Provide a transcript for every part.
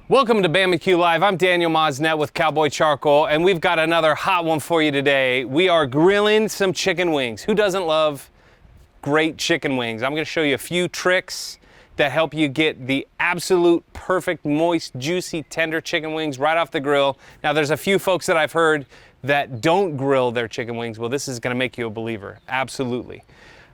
Welcome to BAMA-Q Live. I'm Daniel Mosnett with Cowboy Charcoal, and we've got another hot one for you today. We are grilling some chicken wings. Who doesn't love great chicken wings? I'm going to show you a few tricks that help you get the absolute perfect, moist, juicy, tender chicken wings right off the grill. Now, there's a few folks that I've heard that don't grill their chicken wings. Well, this is going to make you a believer. Absolutely.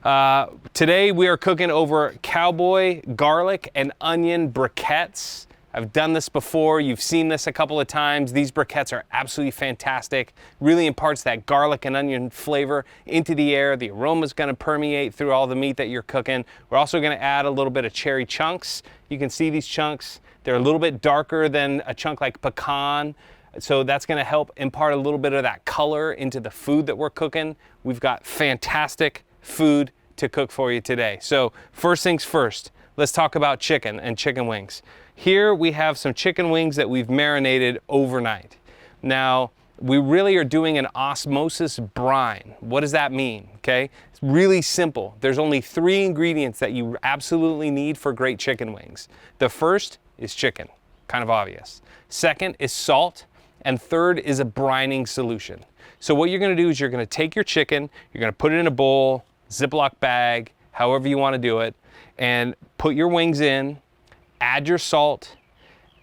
Today, we are cooking over Cowboy garlic and onion briquettes. I've done this before. You've seen this a couple of times. These briquettes are absolutely fantastic. Really imparts that garlic and onion flavor into the air. The aroma is going to permeate through all the meat that you're cooking. We're also going to add a little bit of cherry chunks. You can see these chunks. They're a little bit darker than a chunk like pecan. So that's going to help impart a little bit of that color into the food that we're cooking. We've got fantastic food to cook for you today. So first things first, let's talk about chicken and chicken wings. Here we have some chicken wings that we've marinated overnight. Now, we really are doing an osmosis brine. What does that mean? Okay, it's really simple. There's only 3 ingredients that you absolutely need for great chicken wings. The first is chicken, kind of obvious. Second is salt, and third is a brining solution. So what you're gonna do is you're gonna take your chicken, you're gonna put it in a bowl, Ziploc bag, however you wanna do it, and put your wings in, add your salt,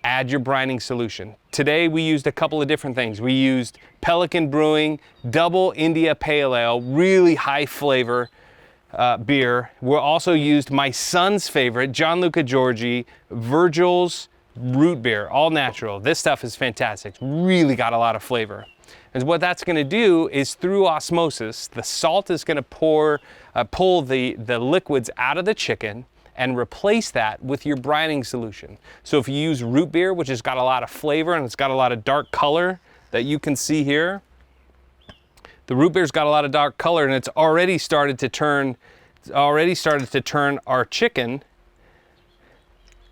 add your brining solution. Today we used a couple of different things. We used Pelican Brewing Double India Pale Ale, really high flavor beer. We also used my son's favorite, Gianluca Giorgi, Virgil's root beer, all natural. This stuff is fantastic. Really got a lot of flavor. And what that's going to do is through osmosis, the salt is going to pull the liquids out of the chicken and replace that with your brining solution. So if you use root beer, which has got a lot of flavor and it's got a lot of dark color that you can see here, the root beer's got a lot of dark color and it's already started to turn our chicken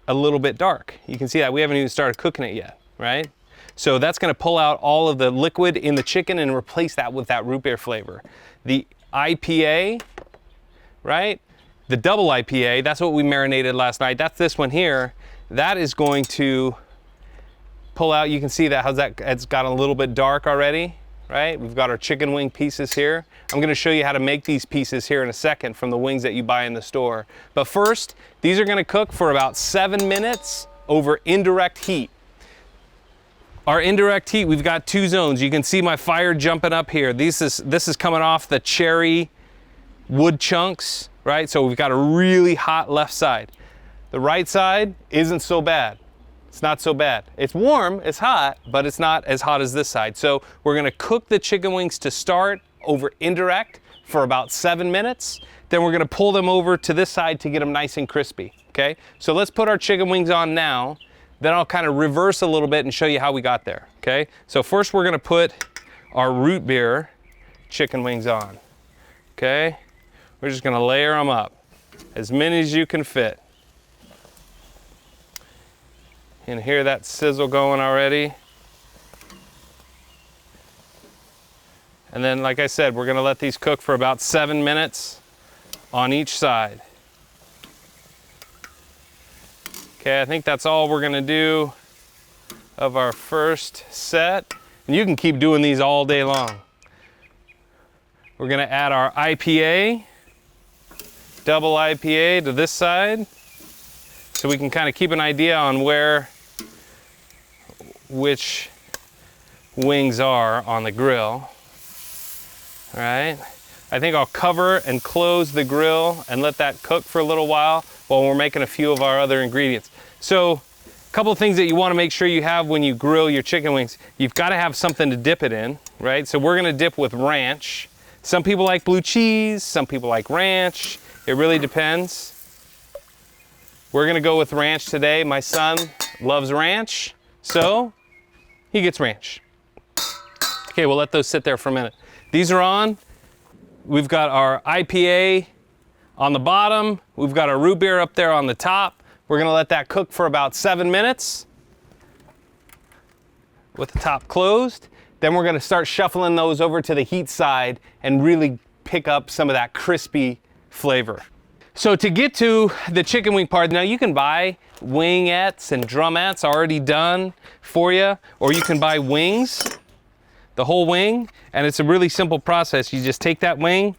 a little bit dark. You can see that we haven't even started cooking it yet, right? So that's going to pull out all of the liquid in the chicken and replace that with that root beer flavor. The IPA, right? The double IPA, that's what we marinated last night. That's this one here. That is going to pull out, you can see that, it's got a little bit dark already, right? We've got our chicken wing pieces here. I'm gonna show you how to make these pieces here in a second from the wings that you buy in the store. But first, these are gonna cook for about 7 minutes over indirect heat. Our indirect heat, we've got 2 zones. You can see my fire jumping up here. This is coming off the cherry wood chunks, right? So we've got a really hot left side. The right side isn't so bad. It's not so bad. It's warm, it's hot, but it's not as hot as this side. So we're gonna cook the chicken wings to start over indirect for about 7 minutes. Then we're gonna pull them over to this side to get them nice and crispy, okay? So let's put our chicken wings on now. Then I'll kind of reverse a little bit and show you how we got there, okay? So first we're gonna put our root beer chicken wings on, okay? We're just gonna layer them up, as many as you can fit. You can hear that sizzle going already. And then, like I said, we're gonna let these cook for about 7 minutes on each side. Okay, I think that's all we're gonna do of our first set. And you can keep doing these all day long. We're gonna add our IPA, double IPA to this side, so we can kind of keep an idea on which wings are on the grill. All right, I think I'll cover and close the grill and let that cook for a little while we're making a few of our other ingredients. So a couple of things that you want to make sure you have when you grill your chicken wings. You've got to have something to dip it in, right? So we're going to dip with ranch. Some people like blue cheese, some people like ranch. It really depends. We're gonna go with ranch today. My son loves ranch, so he gets ranch. Okay, we'll let those sit there for a minute. These are on. We've got our IPA on the bottom. We've got our root beer up there on the top. We're gonna let that cook for about 7 minutes with the top closed. Then we're gonna start shuffling those over to the heat side and really pick up some of that crispy flavor. So to get to the chicken wing part, now you can buy wingettes and drumettes already done for you, or you can buy wings, the whole wing, and it's a really simple process. You just take that wing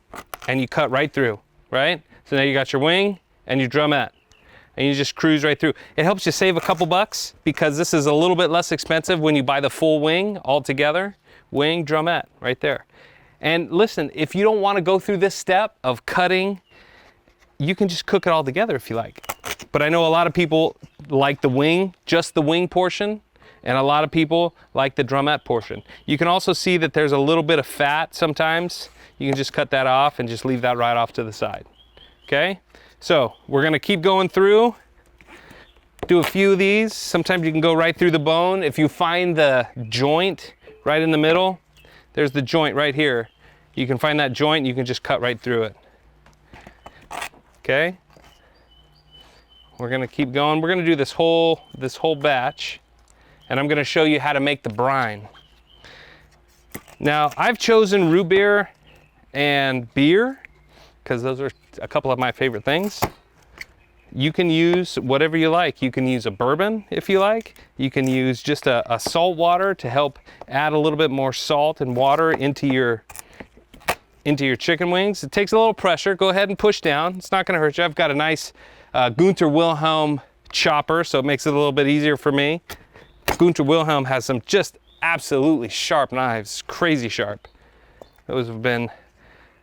and you cut right through, right? So now you got your wing and your drumette, and you just cruise right through. It helps you save a couple bucks because this is a little bit less expensive when you buy the full wing all together. Wing, drumette, right there. And listen, if you don't want to go through this step of cutting, you can just cook it all together if you like. But I know a lot of people like the wing, just the wing portion, and a lot of people like the drumette portion. You can also see that there's a little bit of fat sometimes. You can just cut that off and just leave that right off to the side. Okay? So we're gonna keep going through, do a few of these. Sometimes you can go right through the bone. If you find the joint right in the middle, there's the joint right here. You can find that joint, you can just cut right through it. Okay? We're gonna keep going. We're gonna do this whole batch, and I'm gonna show you how to make the brine. Now, I've chosen root beer and beer because those are a couple of my favorite things. You can use whatever you like. You can use a bourbon if you like. You can use just a salt water to help add a little bit more salt and water into your chicken wings. It takes a little pressure. Go ahead and push down. It's not gonna hurt you. I've got a nice Gunther Wilhelm chopper, so it makes it a little bit easier for me. Gunther Wilhelm has some just absolutely sharp knives, crazy sharp. Those have been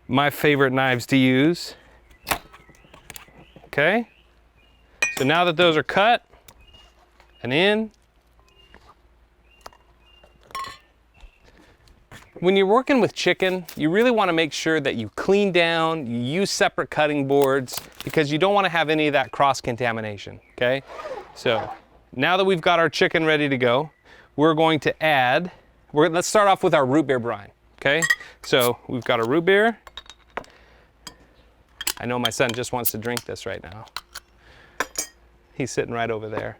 my favorite knives to use. Okay, so now that those are cut and in, when you're working with chicken, you really want to make sure that you clean down, you use separate cutting boards, because you don't want to have any of that cross-contamination, okay? So now that we've got our chicken ready to go, we're going to add, let's start off with our root beer brine, okay? So we've got our root beer. I know my son just wants to drink this right now. He's sitting right over there.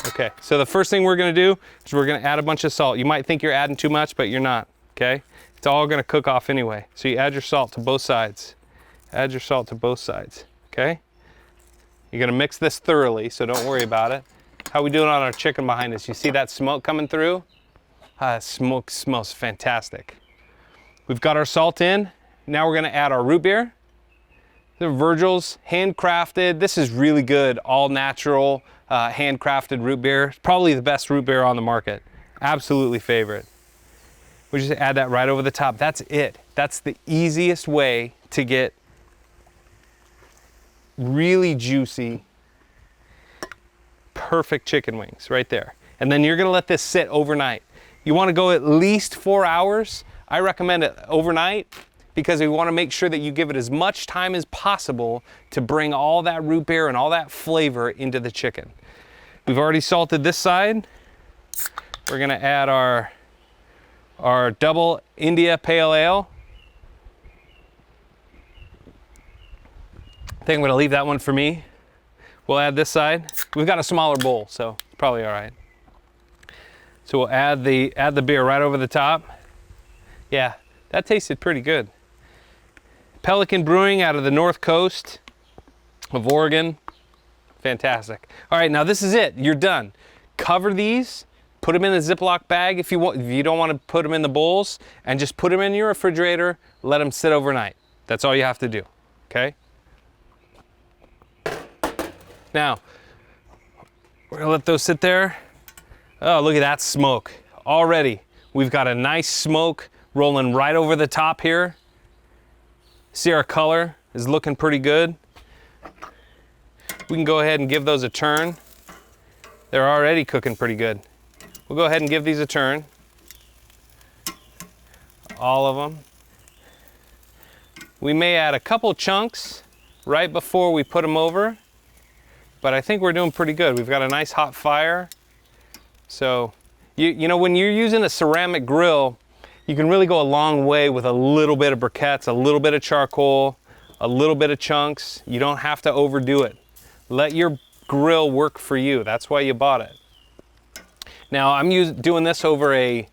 Okay, so the first thing we're gonna do is we're gonna add a bunch of salt. You might think you're adding too much, but you're not, okay? It's all gonna cook off anyway. So you add your salt to both sides. Add your salt to both sides, okay? You're gonna mix this thoroughly, so don't worry about it. How we doing on our chicken behind us? You see that smoke coming through? Smoke smells fantastic. We've got our salt in. Now we're gonna add our root beer. The Virgil's handcrafted. This is really good, all natural, handcrafted root beer. Probably the best root beer on the market. Absolutely favorite. We just add that right over the top. That's it. That's the easiest way to get really juicy, perfect chicken wings right there. And then you're gonna let this sit overnight. You wanna go at least 4 hours. I recommend it overnight, because we want to make sure that you give it as much time as possible to bring all that root beer and all that flavor into the chicken. We've already salted this side. We're going to add our double India Pale Ale. I think I'm going to leave that one for me. We'll add this side. We've got a smaller bowl, so it's probably all right. So we'll add the beer right over the top. Yeah, that tasted pretty good. Pelican Brewing out of the north coast of Oregon. Fantastic. All right, now this is it. You're done. Cover these, put them in a Ziploc bag if you want. If you don't want to put them in the bowls, and just put them in your refrigerator, let them sit overnight. That's all you have to do, okay? Now, we're gonna let those sit there. Oh, look at that smoke. Already, we've got a nice smoke rolling right over the top here. See, our color is looking pretty good. We can go ahead and give those a turn. They're already cooking pretty good. We'll go ahead and give these a turn. All of them. We may add a couple chunks right before we put them over, but I think we're doing pretty good. We've got a nice hot fire. So, you know, when you're using a ceramic grill, you can really go a long way with a little bit of briquettes, a little bit of charcoal, a little bit of chunks. You don't have to overdo it. Let your grill work for you. That's why you bought it. Now I'm doing this over a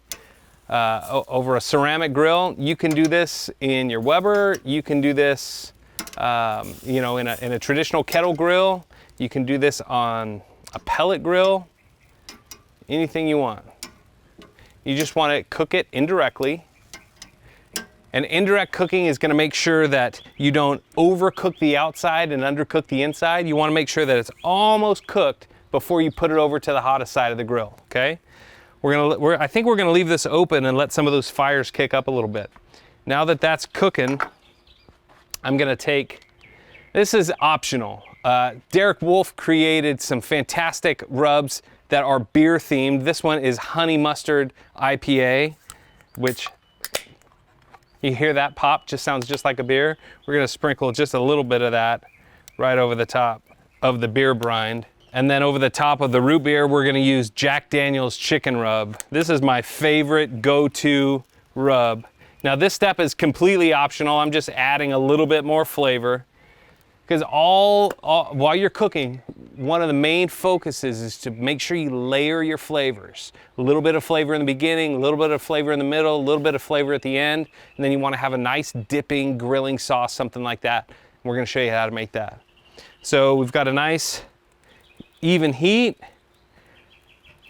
ceramic grill. You can do this in your Weber. You can do this you know, in a traditional kettle grill. You can do this on a pellet grill, anything you want. You just want to cook it indirectly. And indirect cooking is going to make sure that you don't overcook the outside and undercook the inside. You want to make sure that it's almost cooked before you put it over to the hottest side of the grill, okay? I think we're gonna leave this open and let some of those fires kick up a little bit. Now that that's cooking, I'm gonna take, this is optional. Derek Wolf created some fantastic rubs that are beer themed. This one is Honey Mustard IPA, which you hear that pop, just sounds just like a beer. We're gonna sprinkle just a little bit of that right over the top of the beer brine. And then over the top of the root beer, we're gonna use Jack Daniel's chicken rub. This is my favorite go-to rub. Now this step is completely optional. I'm just adding a little bit more flavor. Because while you're cooking, one of the main focuses is to make sure you layer your flavors. A little bit of flavor in the beginning, a little bit of flavor in the middle, a little bit of flavor at the end, and then you want to have a nice dipping grilling sauce, something like that. We're going to show you how to make that. So we've got a nice even heat.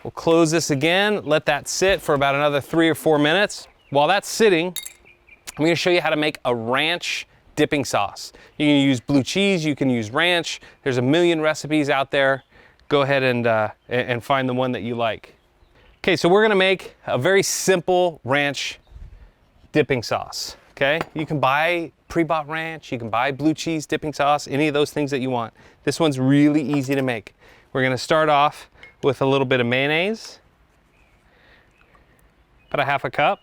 We'll close this again, let that sit for about another 3 or 4 minutes. While that's sitting, I'm going to show you how to make a ranch dipping sauce. You can use blue cheese, you can use ranch. There's a million recipes out there. Go ahead and find the one that you like. Okay, so we're gonna make a very simple ranch dipping sauce, okay? You can buy pre-bought ranch, you can buy blue cheese dipping sauce, any of those things that you want. This one's really easy to make. We're gonna start off with a little bit of mayonnaise, about a half a cup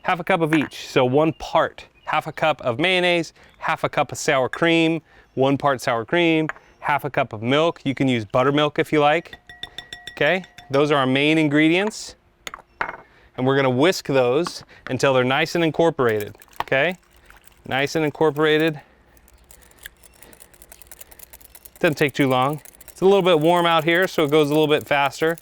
of each, so 1 part. Half a cup of mayonnaise, half a cup of sour cream, 1 part sour cream, half a cup of milk. You can use buttermilk if you like. Okay, those are our main ingredients. And we're gonna whisk those until they're nice and incorporated, okay? Nice and incorporated. Doesn't take too long. It's a little bit warm out here, so it goes a little bit faster.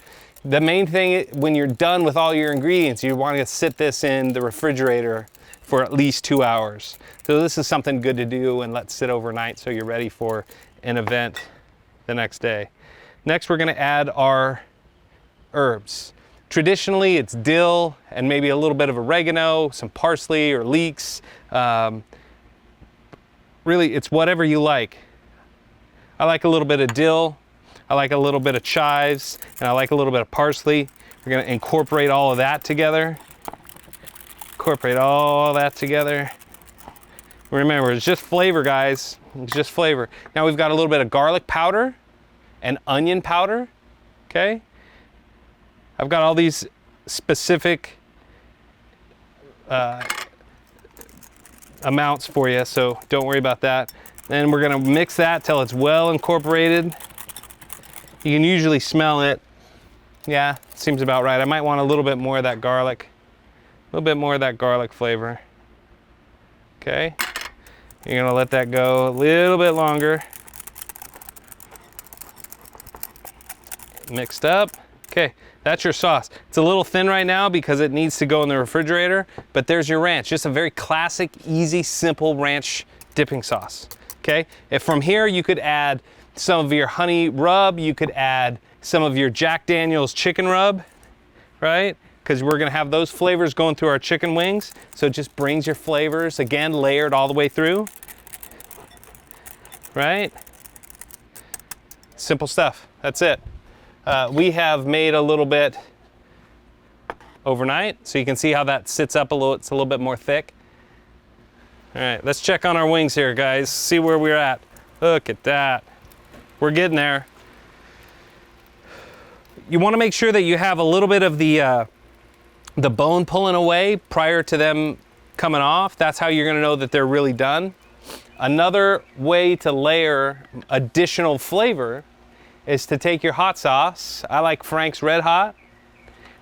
The main thing, when you're done with all your ingredients, you want to sit this in the refrigerator for at least 2 hours. So this is something good to do and let sit overnight so you're ready for an event the next day. Next, we're gonna add our herbs. Traditionally, it's dill and maybe a little bit of oregano, some parsley or leeks. Really, it's whatever you like. I like a little bit of dill, I like a little bit of chives, and I like a little bit of parsley. We're gonna incorporate all of that together. Incorporate all that together. Remember, it's just flavor, guys. It's just flavor. Now we've got a little bit of garlic powder and onion powder, okay? I've got all these specific amounts for you, so don't worry about that. Then we're gonna mix that till it's well incorporated. You can usually smell it. Yeah, seems about right. I might want a little bit more of that garlic. A little bit more of that garlic flavor. Okay, you're gonna let that go a little bit longer. Mixed up. Okay, that's your sauce. It's a little thin right now because it needs to go in the refrigerator, but there's your ranch. Just a very classic, easy, simple ranch dipping sauce. Okay, if from here you could add some of your honey rub, you could add some of your Jack Daniel's chicken rub, right? Because we're gonna have those flavors going through our chicken wings. So it just brings your flavors, again, layered all the way through, right? Simple stuff, that's it. We have made a little bit overnight, so you can see how that sits up a little, it's a little bit more thick. All right, let's check on our wings here, guys, see where we're at. Look at that, we're getting there. You wanna make sure that you have a little bit of the bone pulling away prior to them coming off. That's how you're gonna know that they're really done. Another way to layer additional flavor is to take your hot sauce. I like Frank's Red Hot.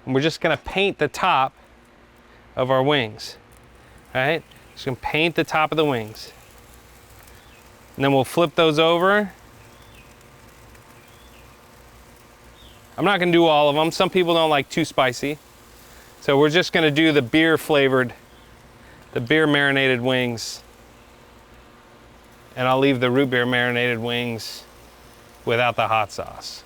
And we're just gonna paint the top of our wings, right? Just gonna paint the top of the wings. And then we'll flip those over. I'm not gonna do all of them. Some people don't like too spicy. So we're just gonna do the beer flavored, the beer marinated wings. and I'll leave the root beer marinated wings without the hot sauce.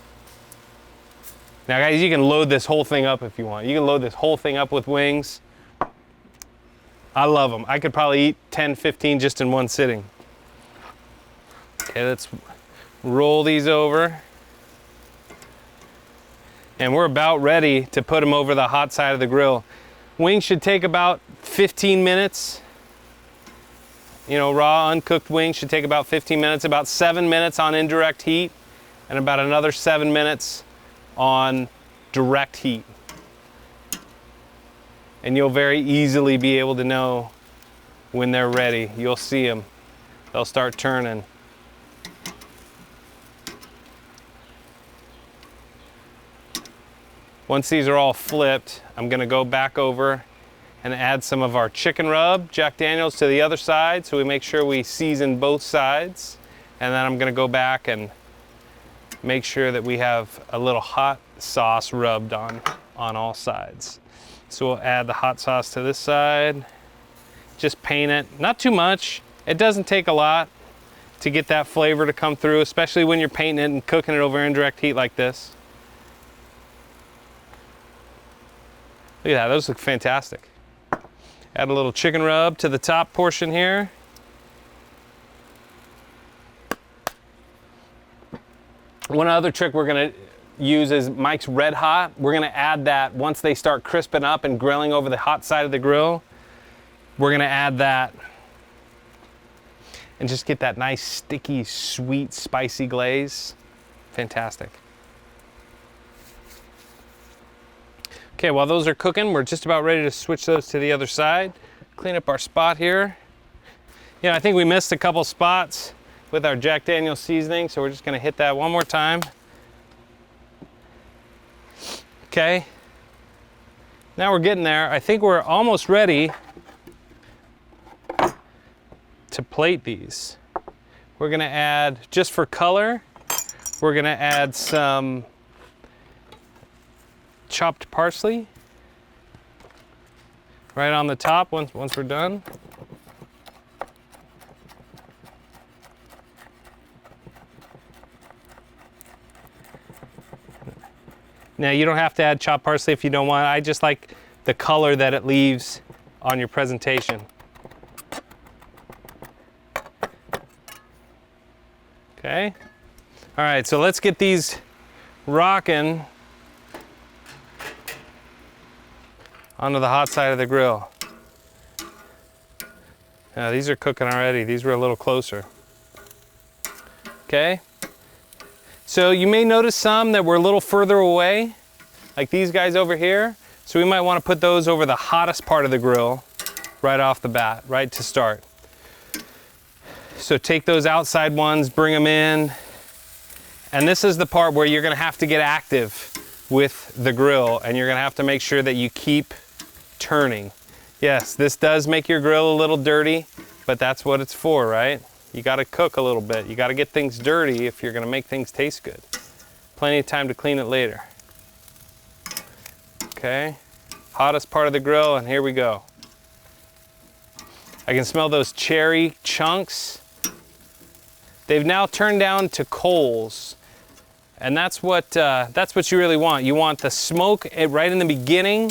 Now guys, you can load this whole thing up if you want. You can load this whole thing up with wings. I love them. I could probably eat 10, 15 just in one sitting. Okay, let's roll these over. And we're about ready to put them over the hot side of the grill. Wings should take about 15 minutes. You know, raw, uncooked wings should take about 15 minutes, about 7 minutes on indirect heat, and about another 7 minutes on direct heat. And you'll very easily be able to know when they're ready. You'll see them. They'll start turning. Once these are all flipped, I'm gonna go back over and add some of our chicken rub, Jack Daniels, to the other side so we make sure we season both sides. And then I'm gonna go back and make sure that we have a little hot sauce rubbed on all sides. So we'll add the hot sauce to this side. Just paint it, not too much. It doesn't take a lot to get that flavor to come through, especially when you're painting it and cooking it over indirect heat like this. Look at that, those look fantastic. Add a little chicken rub to the top portion here. One other trick we're gonna use is Mike's Red Hot. We're gonna add that once they start crisping up and grilling over the hot side of the grill. We're gonna add that and just get that nice, sticky, sweet, spicy glaze. Fantastic. Okay, while those are cooking, we're just about ready to switch those to the other side. Clean up our spot here. You know, I think we missed a couple spots with our Jack Daniel's seasoning, so we're just gonna hit that one more time. Okay, now we're getting there. I think we're almost ready to plate these. We're gonna add, just for color, we're gonna add some chopped parsley right on the top once we're done. Now you don't have to add chopped parsley if you don't want. I just like the color that it leaves on your presentation. Okay. All right, so let's get these rocking onto the hot side of the grill. Now these are cooking already. These were a little closer. Okay. So you may notice some that were a little further away, like these guys over here. So we might want to put those over the hottest part of the grill right off the bat, right to start. So take those outside ones, bring them in. And this is the part where you're gonna have to get active with the grill, and you're gonna have to make sure that you keep turning. Yes, this does make your grill a little dirty, but that's what it's for, right? You gotta cook a little bit. You gotta get things dirty if you're gonna make things taste good. Plenty of time to clean it later. Okay, hottest part of the grill, and here we go. I can smell those cherry chunks. They've now turned down to coals, and that's what you really want. You want the smoke right in the beginning.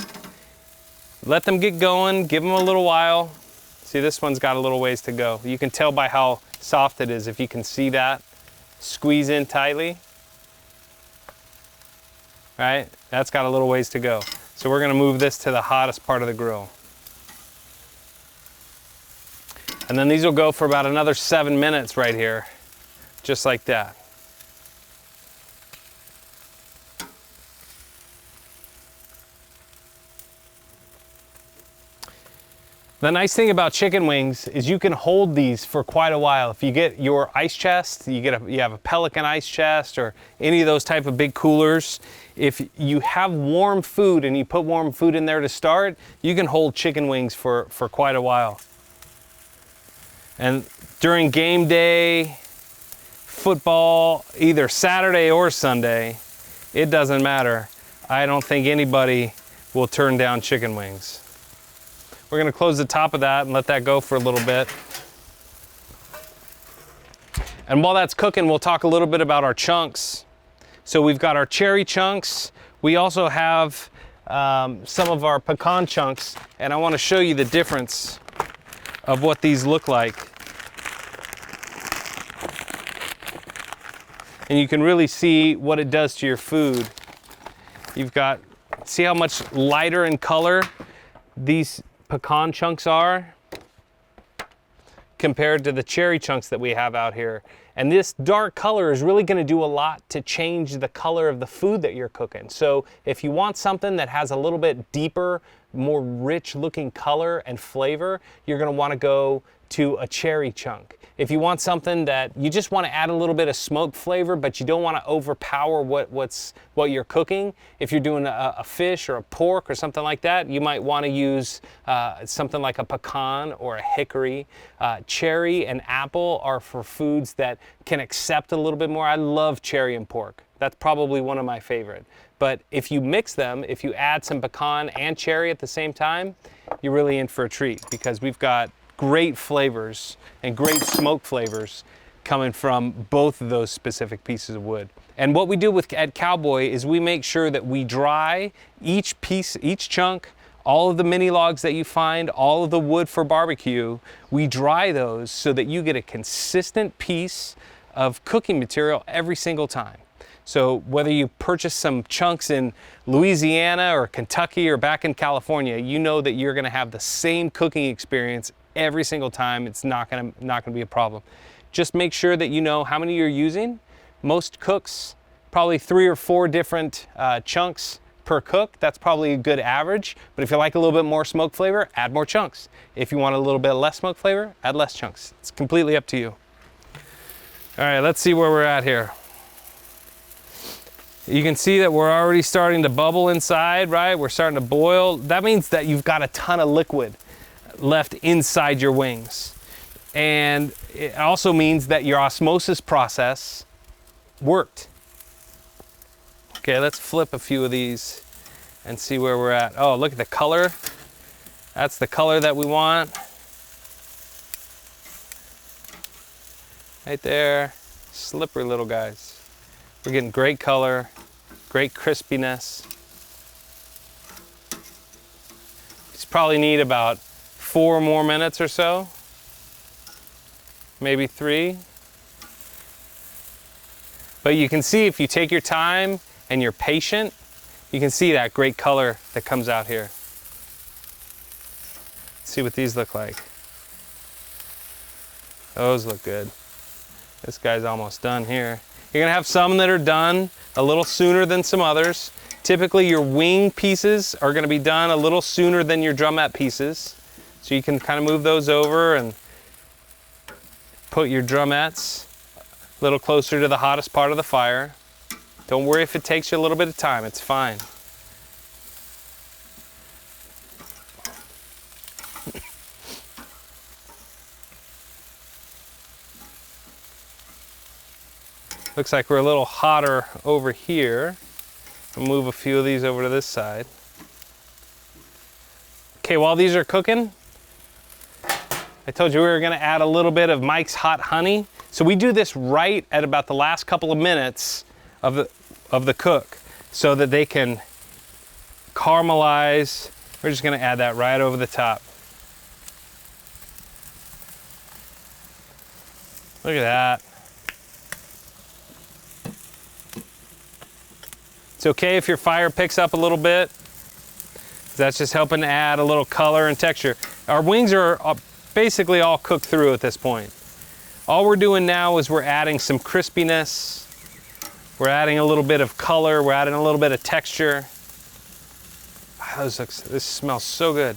Let them get going, give them a little while. See, this one's got a little ways to go. You can tell by how soft it is, if you can see that. Squeeze in tightly. Right? That's got a little ways to go. So we're gonna move this to the hottest part of the grill. And then these will go for about another 7 minutes right here, just like that. The nice thing about chicken wings is you can hold these for quite a while. If you get your ice chest, you have a Pelican ice chest or any of those type of big coolers. If you have warm food and you put warm food in there to start, you can hold chicken wings for quite a while. And during game day, football, either Saturday or Sunday, it doesn't matter. I don't think anybody will turn down chicken wings. We're gonna close the top of that and let that go for a little bit. And while that's cooking, we'll talk a little bit about our chunks. So we've got our cherry chunks. We also have some of our pecan chunks, and I want to show you the difference of what these look like. And you can really see what it does to your food. You've got, see how much lighter in color these pecan chunks are compared to the cherry chunks that we have out here. And this dark color is really gonna do a lot to change the color of the food that you're cooking. So if you want something that has a little bit deeper, more rich looking color and flavor, you're gonna wanna go to a cherry chunk. If you want something that you just want to add a little bit of smoke flavor, but you don't want to overpower what you're cooking, if you're doing a fish or a pork or something like that, you might want to use something like a pecan or a hickory. Cherry and apple are for foods that can accept a little bit more. I love cherry and pork. That's probably one of my favorite. But if you mix them, if you add some pecan and cherry at the same time, you're really in for a treat, because we've got great flavors and great smoke flavors coming from both of those specific pieces of wood. And what we do at Cowboy is we make sure that we dry each piece, each chunk, all of the mini logs that you find, all of the wood for barbecue, we dry those so that you get a consistent piece of cooking material every single time. So whether you purchase some chunks in Louisiana or Kentucky or back in California, you know that you're gonna have the same cooking experience every single time. It's not gonna be a problem. Just make sure that you know how many you're using. Most cooks, probably 3 or 4 different chunks per cook. That's probably a good average. But if you like a little bit more smoke flavor, add more chunks. If you want a little bit less smoke flavor, add less chunks. It's completely up to you. All right, let's see where we're at here. You can see that we're already starting to bubble inside, right? We're starting to boil. That means that you've got a ton of liquid left inside your wings. And it also means that your osmosis process worked. Okay, let's flip a few of these and see where we're at. Oh, look at the color. That's the color that we want. Right there. Slippery little guys. We're getting great color, great crispiness. You probably need about 4 more minutes or so, maybe 3. But you can see, if you take your time and you're patient, you can see that great color that comes out here. Let's see what these look like. Those look good. This guy's almost done here. You're gonna have some that are done a little sooner than some others. Typically your wing pieces are gonna be done a little sooner than your drumette pieces. So you can kind of move those over and put your drumettes a little closer to the hottest part of the fire. Don't worry if it takes you a little bit of time, it's fine. Looks like we're a little hotter over here. I'll move a few of these over to this side. Okay, while these are cooking, I told you we were gonna add a little bit of Mike's Hot Honey. So we do this right at about the last couple of minutes of the cook so that they can caramelize. We're just gonna add that right over the top. Look at that. It's okay if your fire picks up a little bit. That's just helping to add a little color and texture. Our wings are basically all cooked through at this point. All we're doing now is we're adding some crispiness. We're adding a little bit of color. We're adding a little bit of texture. This smells so good.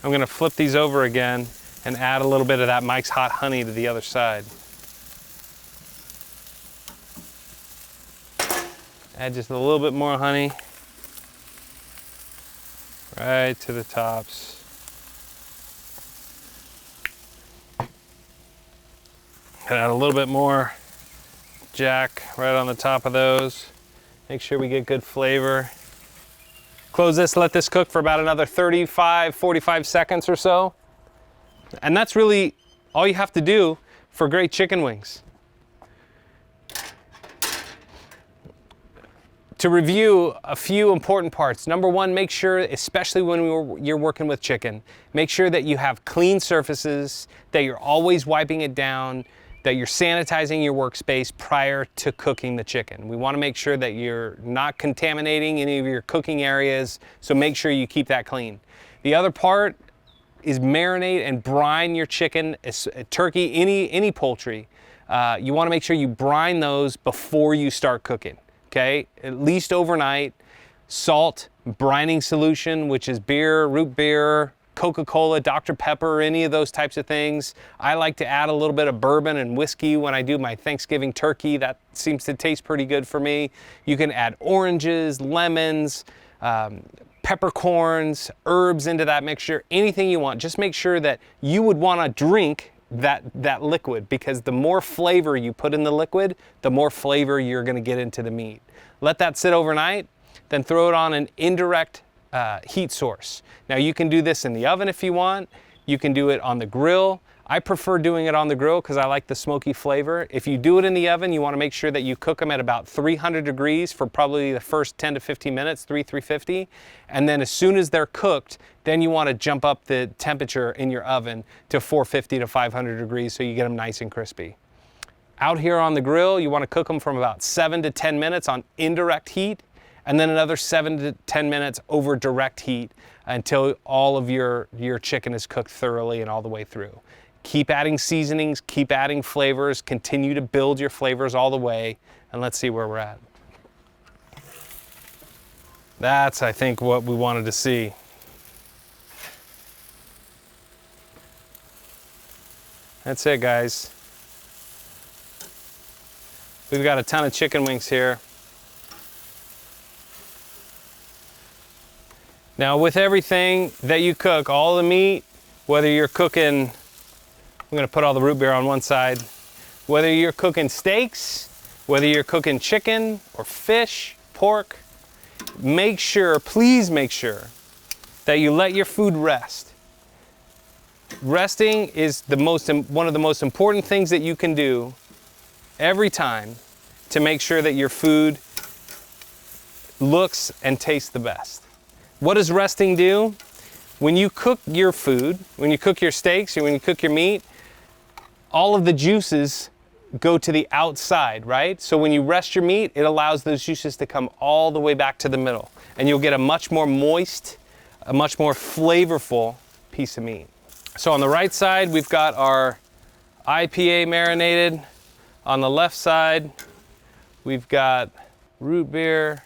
I'm gonna flip these over again and add a little bit of that Mike's Hot Honey to the other side. Add just a little bit more honey right to the tops. Add a little bit more Jack right on the top of those. Make sure we get good flavor. Close this, let this cook for about another 35, 45 seconds or so. And that's really all you have to do for great chicken wings. To review a few important parts. Number one, make sure, especially when you're working with chicken, make sure that you have clean surfaces, that you're always wiping it down, that you're sanitizing your workspace prior to cooking the chicken. We want to make sure that you're not contaminating any of your cooking areas, so make sure you keep that clean. The other part is marinate and brine your chicken, turkey, any poultry. You want to make sure you brine those before you start cooking. Okay, at least overnight. Salt, brining solution, which is beer, root beer, Coca-Cola, Dr. Pepper, any of those types of things. I like to add a little bit of bourbon and whiskey when I do my Thanksgiving turkey. That seems to taste pretty good for me. You can add oranges, lemons, peppercorns, herbs into that mixture, anything you want. Just make sure that you would want to drink that liquid, because the more flavor you put in the liquid, the more flavor you're going to get into the meat. Let that sit overnight, then throw it on an indirect heat source. Now you can do this in the oven if you want. You can do it on the grill. I prefer doing it on the grill because I like the smoky flavor. If you do it in the oven, you want to make sure that you cook them at about 300 degrees for probably the first 10 to 15 minutes, 350. And then as soon as they're cooked, then you want to jump up the temperature in your oven to 450 to 500 degrees so you get them nice and crispy. Out here on the grill, you want to cook them from about 7 to 10 minutes on indirect heat, and then another 7 to 10 minutes over direct heat until all of your chicken is cooked thoroughly and all the way through. Keep adding seasonings, keep adding flavors, continue to build your flavors all the way, and let's see where we're at. That's, I think, what we wanted to see. That's it, guys. We've got a ton of chicken wings here. Now, with everything that you cook, all the meat, whether you're cooking, I'm gonna put all the root beer on one side, whether you're cooking steaks, whether you're cooking chicken or fish, pork, make sure, please make sure that you let your food rest. Resting is one of the most important things that you can do every time to make sure that your food looks and tastes the best. What does resting do? When you cook your food, when you cook your steaks, or when you cook your meat, all of the juices go to the outside, right? So when you rest your meat, it allows those juices to come all the way back to the middle, and you'll get a much more moist, a much more flavorful piece of meat. So on the right side, we've got our IPA marinated. On the left side, we've got root beer.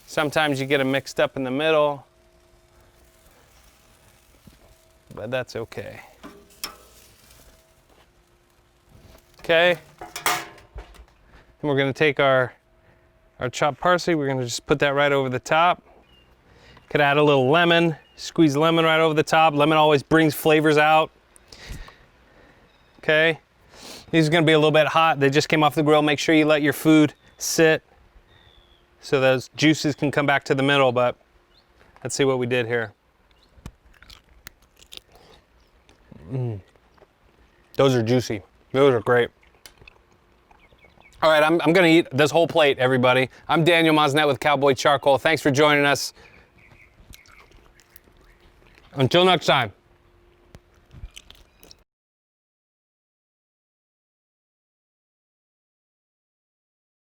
Sometimes you get them mixed up in the middle, but that's okay. Okay, and we're gonna take our chopped parsley, we're gonna just put that right over the top. Could add a little lemon, squeeze lemon right over the top. Lemon always brings flavors out. Okay, these are gonna be a little bit hot. They just came off the grill. Make sure you let your food sit so those juices can come back to the middle, but let's see what we did here. Those are juicy. Those are great. All right, I'm gonna eat this whole plate, everybody. I'm Daniel Mosnett with Cowboy Charcoal. Thanks for joining us. Until next time.